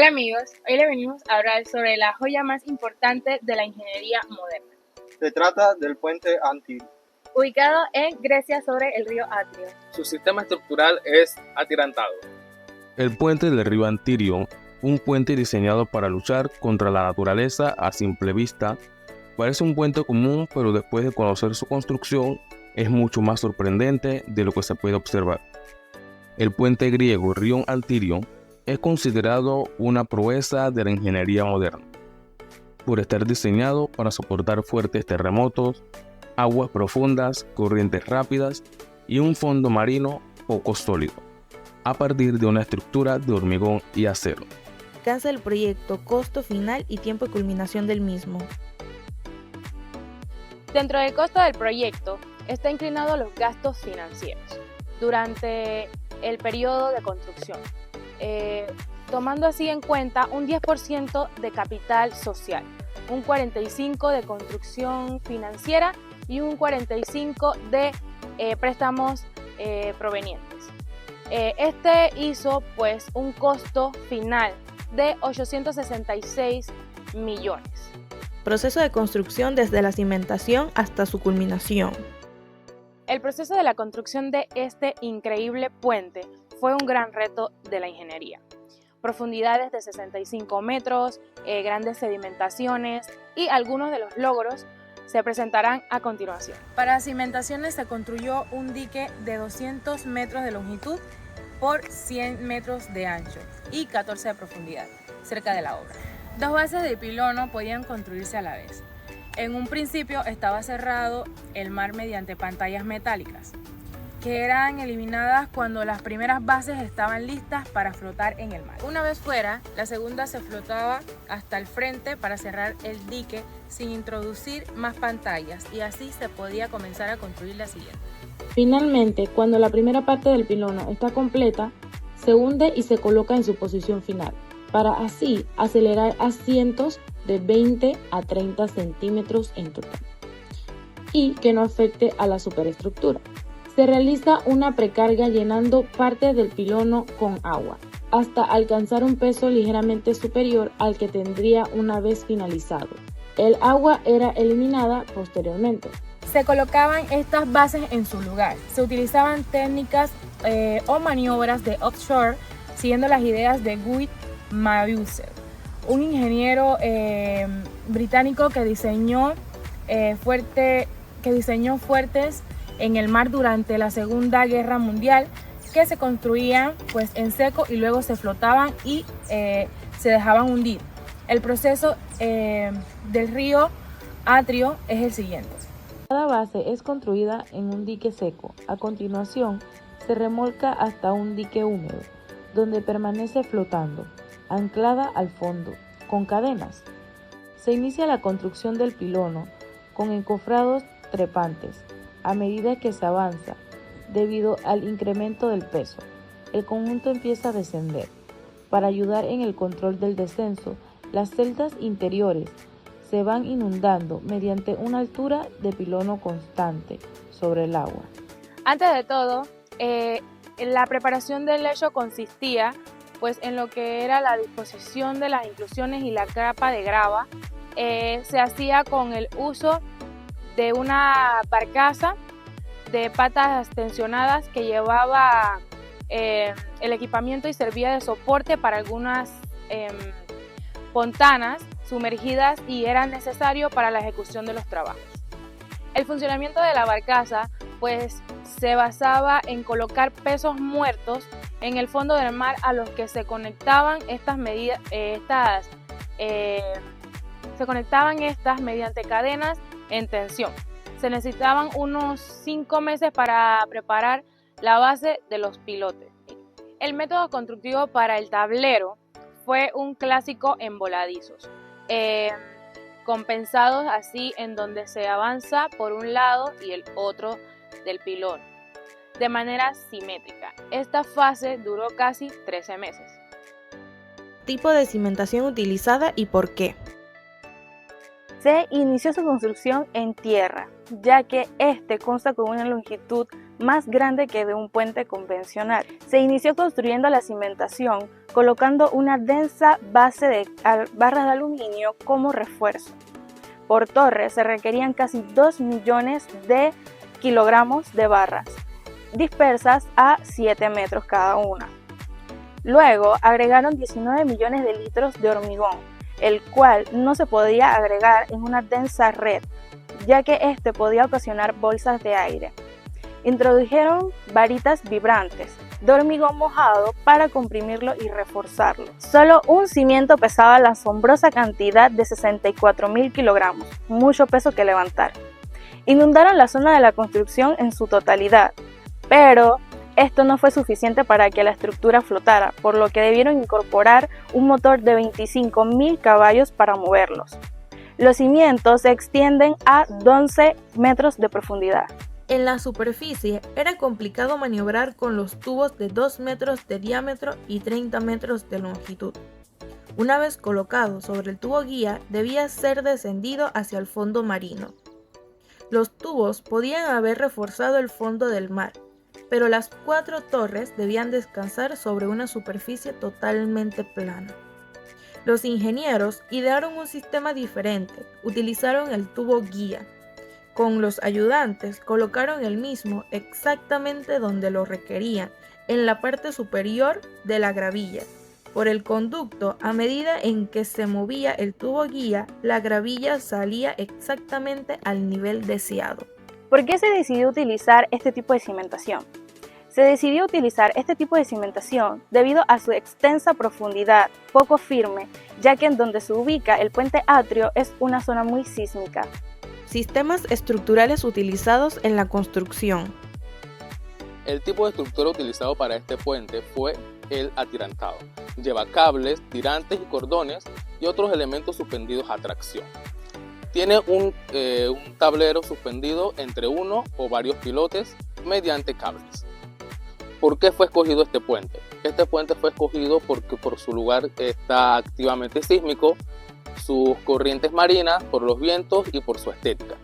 Hola amigos, hoy le venimos a hablar sobre la joya más importante de la ingeniería moderna. Se trata del puente Antilles, ubicado en Grecia sobre el río Atrio. Su sistema estructural es atirantado. El puente del río Antirio, un puente diseñado para luchar contra la naturaleza a simple vista, parece un puente común, pero después de conocer su construcción, es mucho más sorprendente de lo que se puede observar. El puente griego río Antirio es considerado una proeza de la ingeniería moderna, por estar diseñado para soportar fuertes terremotos, aguas profundas, corrientes rápidas y un fondo marino poco sólido, a partir de una estructura de hormigón y acero. Alcanza el proyecto, costo final y tiempo de culminación del mismo. Dentro del costo del proyecto está inclinado los gastos financieros durante el periodo de construcción, tomando así en cuenta un 10% de capital social, un 45% de construcción financiera y un 45% de préstamos provenientes. Este hizo pues un costo final de 866 millones. Proceso de construcción desde la cimentación hasta su culminación. El proceso de la construcción de este increíble puente fue un gran reto de la ingeniería. Profundidades de 65 metros, grandes sedimentaciones y algunos de los logros se presentarán a continuación. Para cimentaciones se construyó un dique de 200 metros de longitud por 100 metros de ancho y 14 de profundidad, cerca de la obra. 2 bases de pilono podían construirse a la vez. En un principio estaba cerrado el mar mediante pantallas metálicas, que eran eliminadas cuando las primeras bases estaban listas para flotar en el mar. Una vez fuera, la segunda se flotaba hasta el frente para cerrar el dique sin introducir más pantallas y así se podía comenzar a construir la siguiente. Finalmente, cuando la primera parte del pilono está completa, se hunde y se coloca en su posición final, para así acelerar asientos de 20 a 30 centímetros en total y que no afecte a la superestructura. Se realiza una precarga llenando parte del pilono con agua, hasta alcanzar un peso ligeramente superior al que tendría una vez finalizado. El agua era eliminada posteriormente. Se colocaban estas bases en su lugar. Se utilizaban técnicas o maniobras de offshore siguiendo las ideas de Guy Mauser, un ingeniero británico que diseñó fuertes en el mar durante la Segunda Guerra Mundial, que se construían pues en seco y luego se flotaban y se dejaban hundir. El proceso del río Atrio es el siguiente. Cada base es construida en un dique seco. A continuación, se remolca hasta un dique húmedo, donde permanece flotando, anclada al fondo, con cadenas. Se inicia la construcción del pilono con encofrados trepantes. A medida que se avanza, debido al incremento del peso, el conjunto empieza a descender. Para ayudar en el control del descenso, las celdas interiores se van inundando mediante una altura de pilono constante sobre el agua. Antes de todo, la preparación del lecho consistía pues en lo que era la disposición de las inclusiones y la capa de grava. Se hacía con el uso de una barcaza de patas tensionadas que llevaba el equipamiento y servía de soporte para algunas pontanas sumergidas y era necesario para la ejecución de los trabajos. El funcionamiento de la barcaza pues se basaba en colocar pesos muertos en el fondo del mar a los que se conectaban estas mediante cadenas en tensión. Se necesitaban unos 5 meses para preparar la base de los pilotes. El método constructivo para el tablero fue un clásico en voladizos, compensados así en donde se avanza por un lado y el otro del pilón, de manera simétrica. Esta fase duró casi 13 meses. Tipo de cimentación utilizada y por qué. Se inició su construcción en tierra, ya que este consta con una longitud más grande que de un puente convencional. Se inició construyendo la cimentación, colocando una densa base de barras de aluminio como refuerzo. Por torre se requerían casi 2 millones de kilogramos de barras, dispersas a 7 metros cada una. Luego agregaron 19 millones de litros de hormigón, el cual no se podía agregar en una densa red, ya que este podía ocasionar bolsas de aire. Introdujeron varitas vibrantes de hormigón mojado para comprimirlo y reforzarlo. Solo un cimiento pesaba la asombrosa cantidad de 64.000 kilogramos, mucho peso que levantar. Inundaron la zona de la construcción en su totalidad, pero esto no fue suficiente para que la estructura flotara, por lo que debieron incorporar un motor de 25.000 caballos para moverlos. Los cimientos se extienden a 11 metros de profundidad. En la superficie era complicado maniobrar con los tubos de 2 metros de diámetro y 30 metros de longitud. Una vez colocado sobre el tubo guía, debía ser descendido hacia el fondo marino. Los tubos podían haber reforzado el fondo del mar, pero las 4 torres debían descansar sobre una superficie totalmente plana. Los ingenieros idearon un sistema diferente, utilizaron el tubo guía. Con los ayudantes colocaron el mismo exactamente donde lo requerían, en la parte superior de la gravilla. Por el conducto, a medida en que se movía el tubo guía, la gravilla salía exactamente al nivel deseado. ¿Por qué se decidió utilizar este tipo de cimentación? Se decidió utilizar este tipo de cimentación debido a su extensa profundidad, poco firme, ya que en donde se ubica el puente atrio es una zona muy sísmica. Sistemas estructurales utilizados en la construcción. El tipo de estructura utilizado para este puente fue el atirantado. Lleva cables, tirantes y cordones y otros elementos suspendidos a tracción. Tiene un tablero suspendido entre uno o varios pilotes mediante cables. ¿Por qué fue escogido este puente? Este puente fue escogido porque por su lugar está activamente sísmico, sus corrientes marinas, por los vientos y por su estética.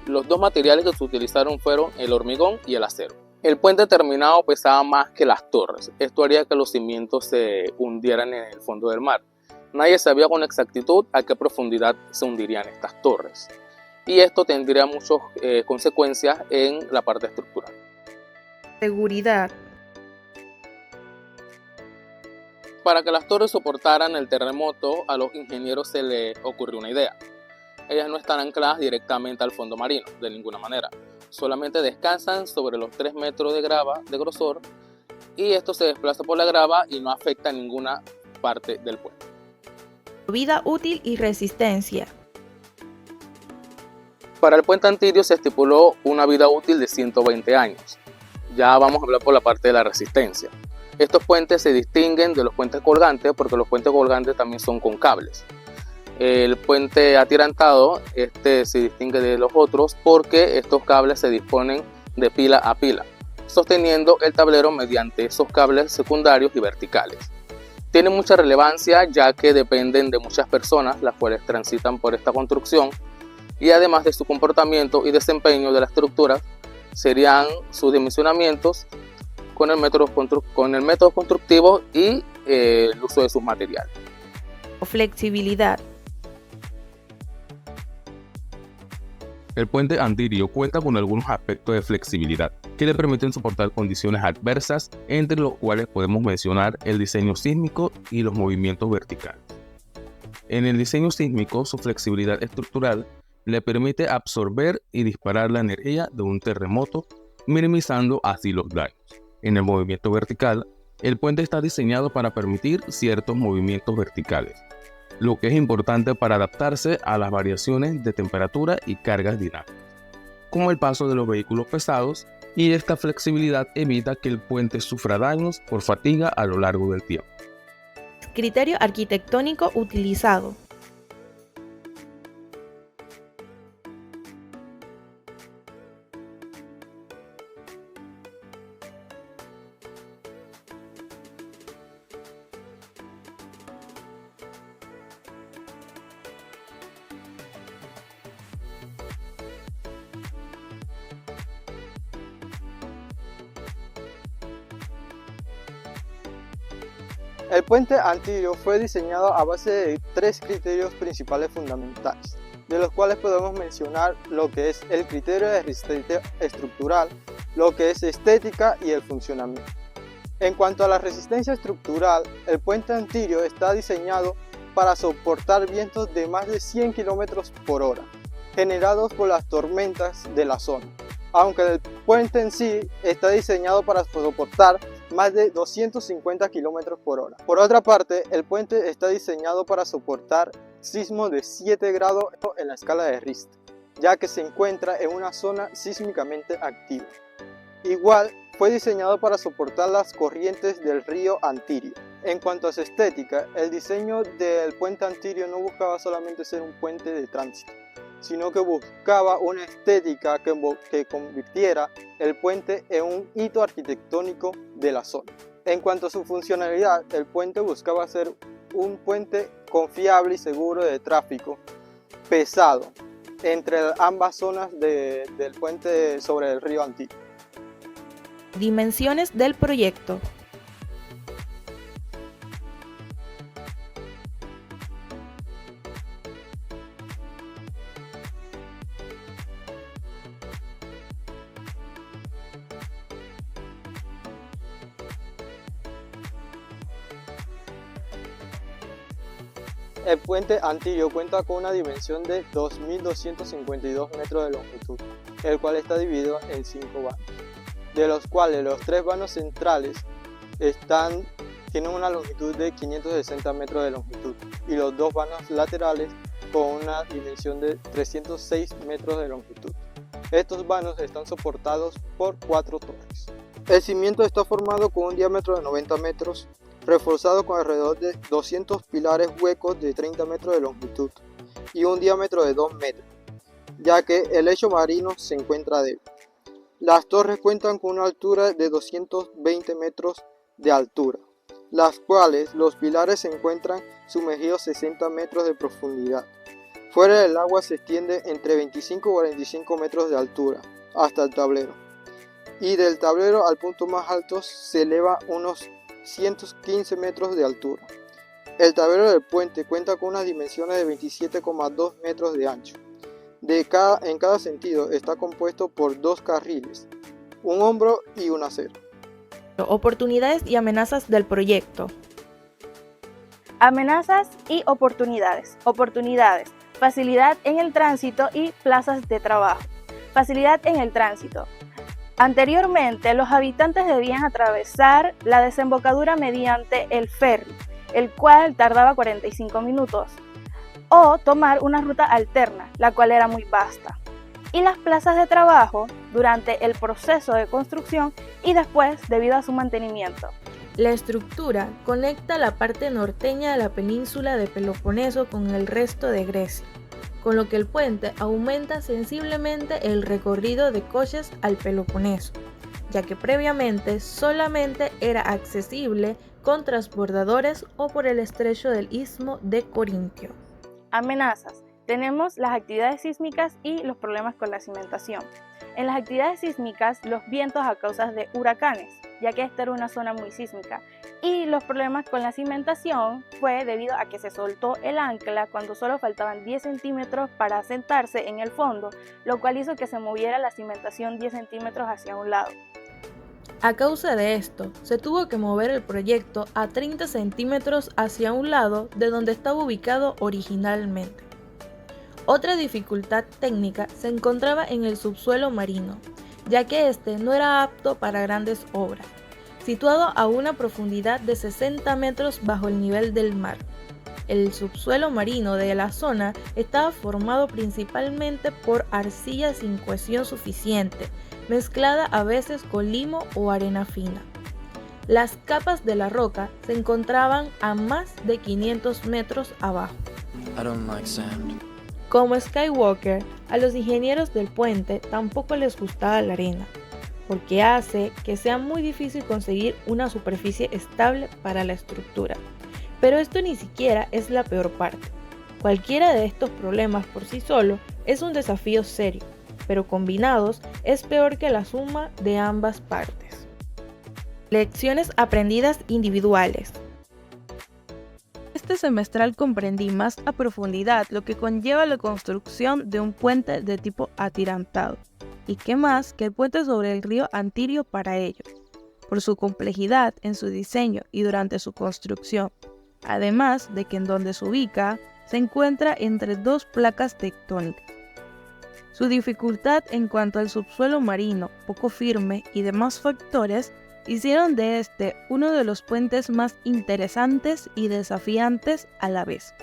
Los dos materiales que se utilizaron fueron el hormigón y el acero. El puente terminado pesaba más que las torres. Esto haría que los cimientos se hundieran en el fondo del mar. Nadie sabía con exactitud a qué profundidad se hundirían estas torres. Y esto tendría muchas consecuencias en la parte estructural. Seguridad. Para que las torres soportaran el terremoto, a los ingenieros se les ocurrió una idea. Ellas no están ancladas directamente al fondo marino, de ninguna manera. Solamente descansan sobre los 3 metros de grava de grosor y esto se desplaza por la grava y no afecta a ninguna parte del puente. Vida útil y resistencia. Para el puente Antirio se estipuló una vida útil de 120 años. Ya vamos a hablar por la parte de la resistencia. Estos puentes se distinguen de los puentes colgantes porque los puentes colgantes también son con cables. El puente atirantado se distingue de los otros porque estos cables se disponen de pila a pila, sosteniendo el tablero mediante esos cables secundarios y verticales. Tiene mucha relevancia ya que dependen de muchas personas las cuales transitan por esta construcción y además de su comportamiento y desempeño de la estructura serían sus dimensionamientos con el método constructivo y el uso de sus materiales. Flexibilidad. El puente Antirio cuenta con algunos aspectos de flexibilidad que le permiten soportar condiciones adversas, entre los cuales podemos mencionar el diseño sísmico y los movimientos verticales. En el diseño sísmico, su flexibilidad estructural le permite absorber y disparar la energía de un terremoto, minimizando así los daños. En el movimiento vertical, el puente está diseñado para permitir ciertos movimientos verticales, lo que es importante para adaptarse a las variaciones de temperatura y cargas dinámicas, como el paso de los vehículos pesados, y esta flexibilidad evita que el puente sufra daños por fatiga a lo largo del tiempo. Criterio arquitectónico utilizado. El puente antirio fue diseñado a base de 3 criterios principales fundamentales, de los cuales podemos mencionar lo que es el criterio de resistencia estructural, lo que es estética y el funcionamiento. En cuanto a la resistencia estructural, el puente antirio está diseñado para soportar vientos de más de 100 km por hora, generados por las tormentas de la zona, aunque el puente en sí está diseñado para soportar más de 250 km por hora. Por otra parte, el puente está diseñado para soportar sismos de 7 grados en la escala de Richter, ya que se encuentra en una zona sísmicamente activa. Igual, fue diseñado para soportar las corrientes del río Antirio. En cuanto a su estética, el diseño del puente antirio no buscaba solamente ser un puente de tránsito, sino que buscaba una estética que convirtiera el puente en un hito arquitectónico de la zona. En cuanto a su funcionalidad, el puente buscaba ser un puente confiable y seguro de tráfico pesado entre ambas zonas del puente sobre el río Antirio. Dimensiones del proyecto. El puente antirio cuenta con una dimensión de 2.252 metros de longitud, el cual está dividido en 5 vanos, de los cuales los 3 vanos centrales tienen una longitud de 560 metros de longitud y los 2 vanos laterales con una dimensión de 306 metros de longitud. Estos vanos están soportados por 4 torres. El cimiento está formado con un diámetro de 90 metros, reforzado con alrededor de 200 pilares huecos de 30 metros de longitud y un diámetro de 2 metros, ya que el lecho marino se encuentra débil. Las torres cuentan con una altura de 220 metros de altura, las cuales los pilares se encuentran sumergidos 60 metros de profundidad. Fuera del agua se extiende entre 25 y 45 metros de altura hasta el tablero, y del tablero al punto más alto se eleva unos 115 metros de altura. El tablero del puente cuenta con unas dimensiones de 27,2 metros de ancho. En cada sentido está compuesto por 2 carriles, un hombro y una acera. Oportunidades y amenazas del proyecto. Amenazas y oportunidades. Oportunidades: facilidad en el tránsito y plazas de trabajo. Facilidad en el tránsito. Anteriormente, los habitantes debían atravesar la desembocadura mediante el ferry, el cual tardaba 45 minutos, o tomar una ruta alterna, la cual era muy vasta. Y las plazas de trabajo durante el proceso de construcción y después debido a su mantenimiento. La estructura conecta la parte norteña de la península de Peloponeso con el resto de Grecia, con lo que el puente aumenta sensiblemente el recorrido de coches al Peloponeso, ya que previamente solamente era accesible con transbordadores o por el estrecho del Istmo de Corintio. Amenazas. Tenemos las actividades sísmicas y los problemas con la cimentación. En las actividades sísmicas, los vientos a causa de huracanes, ya que esta era una zona muy sísmica. Y los problemas con la cimentación fue debido a que se soltó el ancla cuando solo faltaban 10 centímetros para sentarse en el fondo, lo cual hizo que se moviera la cimentación 10 centímetros hacia un lado. A causa de esto, se tuvo que mover el proyecto a 30 centímetros hacia un lado de donde estaba ubicado originalmente. Otra dificultad técnica se encontraba en el subsuelo marino, ya que este no era apto para grandes obras, situado a una profundidad de 60 metros bajo el nivel del mar. El subsuelo marino de la zona estaba formado principalmente por arcilla sin cohesión suficiente, mezclada a veces con limo o arena fina. Las capas de la roca se encontraban a más de 500 metros abajo. Como Skywalker, a los ingenieros del puente tampoco les gustaba la arena, porque hace que sea muy difícil conseguir una superficie estable para la estructura. Pero esto ni siquiera es la peor parte. Cualquiera de estos problemas por sí solo es un desafío serio, pero combinados es peor que la suma de ambas partes. Lecciones aprendidas individuales. este semestral comprendí más a profundidad lo que conlleva la construcción de un puente de tipo atirantado. ¿Y qué más que el puente sobre el río Antirio para ello? Por su complejidad en su diseño y durante su construcción, además de que en donde se ubica se encuentra entre dos placas tectónicas. Su dificultad en cuanto al subsuelo marino, poco firme y demás factores hicieron de este uno de los puentes más interesantes y desafiantes a la vez.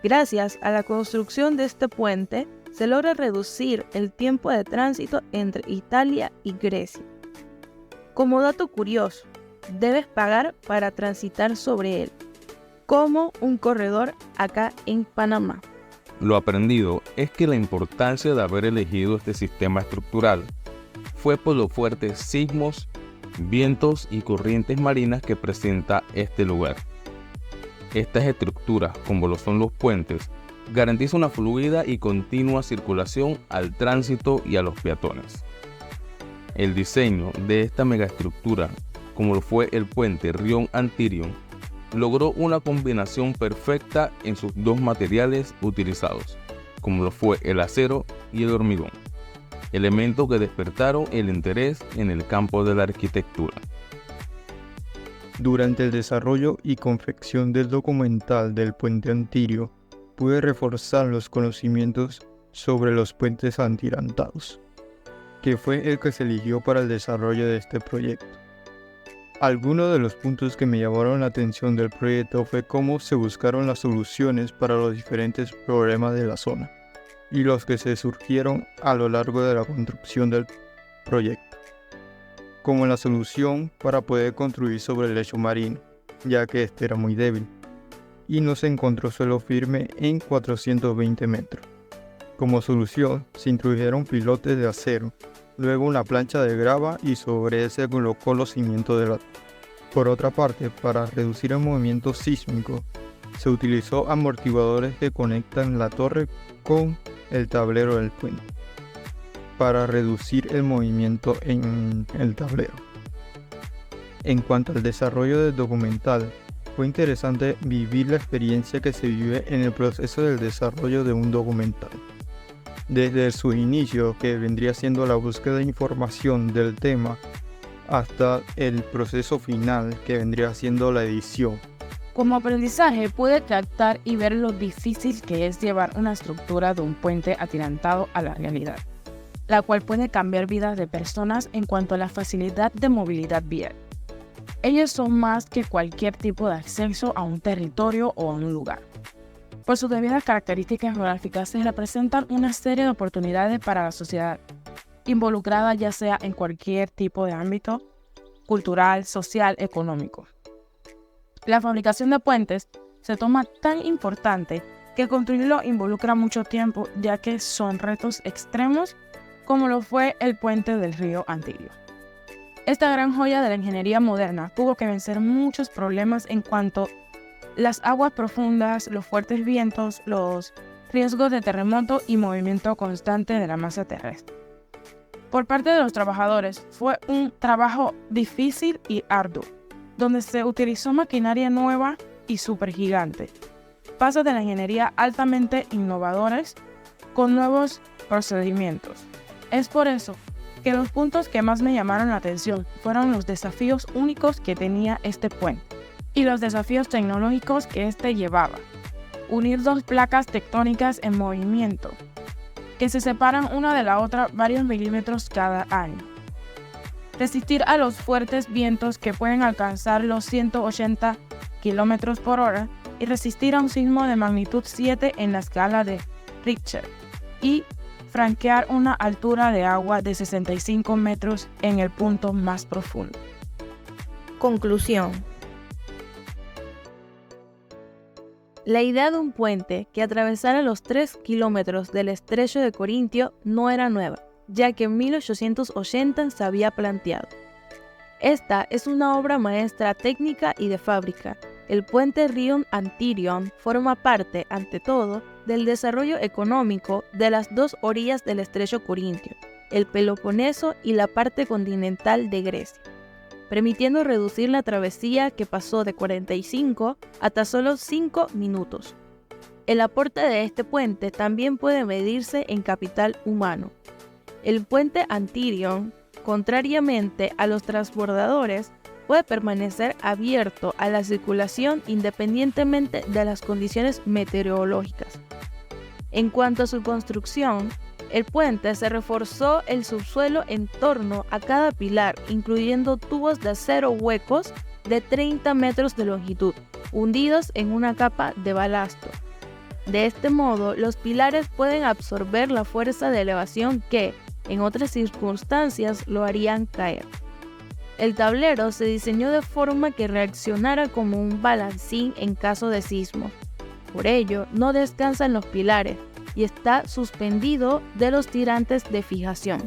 Gracias a la construcción de este puente, se logra reducir el tiempo de tránsito entre Italia y Grecia. Como dato curioso, debes pagar para transitar sobre él, como un corredor acá en Panamá. Lo aprendido es que la importancia de haber elegido este sistema estructural fue por los fuertes sismos, vientos y corrientes marinas que presenta este lugar. Estas estructuras, como lo son los puentes, garantizan una fluida y continua circulación al tránsito y a los peatones. El diseño de esta megaestructura, como lo fue el puente Río Antirio, logró una combinación perfecta en sus dos materiales utilizados, como lo fue el acero y el hormigón, elementos que despertaron el interés en el campo de la arquitectura. Durante el desarrollo y confección del documental del puente Antirio, pude reforzar los conocimientos sobre los puentes atirantados, que fue el que se eligió para el desarrollo de este proyecto. Algunos de los puntos que me llamaron la atención del proyecto fue cómo se buscaron las soluciones para los diferentes problemas de la zona y los que se surgieron a lo largo de la construcción del proyecto, como la solución para poder construir sobre el lecho marino, ya que este era muy débil, y no se encontró suelo firme en 420 metros. Como solución, se introdujeron pilotes de acero, luego una plancha de grava y sobre ese colocó los cimientos de la torre. Por otra parte, para reducir el movimiento sísmico, se utilizó amortiguadores que conectan la torre con el tablero del puente, para reducir el movimiento en el tablero. En cuanto al desarrollo del documental, fue interesante vivir la experiencia que se vive en el proceso del desarrollo de un documental. Desde sus inicios, que vendría siendo la búsqueda de información del tema, hasta el proceso final, que vendría siendo la edición. Como aprendizaje pude captar y ver lo difícil que es llevar una estructura de un puente atirantado a la realidad, la cual puede cambiar vidas de personas en cuanto a la facilidad de movilidad vial. Ellos son más que cualquier tipo de acceso a un territorio o a un lugar. Por sus debidas características geográficas se representan una serie de oportunidades para la sociedad, involucrada ya sea en cualquier tipo de ámbito, cultural, social, económico. La fabricación de puentes se toma tan importante que construirlo involucra mucho tiempo, ya que son retos extremos como lo fue el puente del río Antirio. Esta gran joya de la ingeniería moderna tuvo que vencer muchos problemas en cuanto las aguas profundas, los fuertes vientos, los riesgos de terremoto y movimiento constante de la masa terrestre. Por parte de los trabajadores fue un trabajo difícil y arduo, donde se utilizó maquinaria nueva y supergigante, pasos de la ingeniería altamente innovadores con nuevos procedimientos. Es por eso que los puntos que más me llamaron la atención fueron los desafíos únicos que tenía este puente y los desafíos tecnológicos que este llevaba. Unir dos placas tectónicas en movimiento, que se separan una de la otra varios milímetros cada año. Resistir a los fuertes vientos que pueden alcanzar los 180 km por hora y resistir a un sismo de magnitud 7 en la escala de Richter y franquear una altura de agua de 65 metros en el punto más profundo. Conclusión. La idea de un puente que atravesara los 3 kilómetros del estrecho de Corintio no era nueva, ya que en 1880 se había planteado. Esta es una obra maestra técnica y de fábrica. El puente Río Antirio forma parte, ante todo, del desarrollo económico de las dos orillas del estrecho Corintio, el Peloponeso y la parte continental de Grecia. permitiendo reducir la travesía que pasó de 45 hasta solo 5 minutos. El aporte de este puente también puede medirse en capital humano. El puente Antirion, contrariamente a los transbordadores, puede permanecer abierto a la circulación independientemente de las condiciones meteorológicas. En cuanto a su construcción, el puente se reforzó el subsuelo en torno a cada pilar, incluyendo tubos de acero huecos de 30 metros de longitud, hundidos en una capa de balasto. De este modo, los pilares pueden absorber la fuerza de elevación que, en otras circunstancias, lo harían caer. El tablero se diseñó de forma que reaccionara como un balancín en caso de sismos. Por ello, no descansa en los pilares y está suspendido de los tirantes de fijación.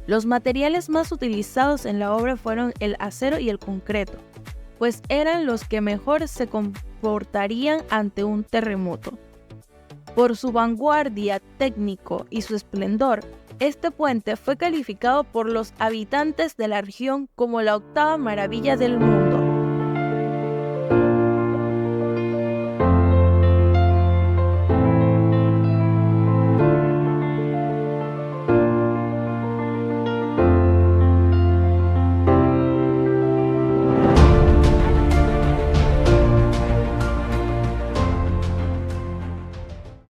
Los materiales más utilizados en la obra fueron el acero y el concreto, pues eran los que mejor se comportarían ante un terremoto. Por su vanguardia técnico y su esplendor, este puente fue calificado por los habitantes de la región como la octava maravilla del mundo.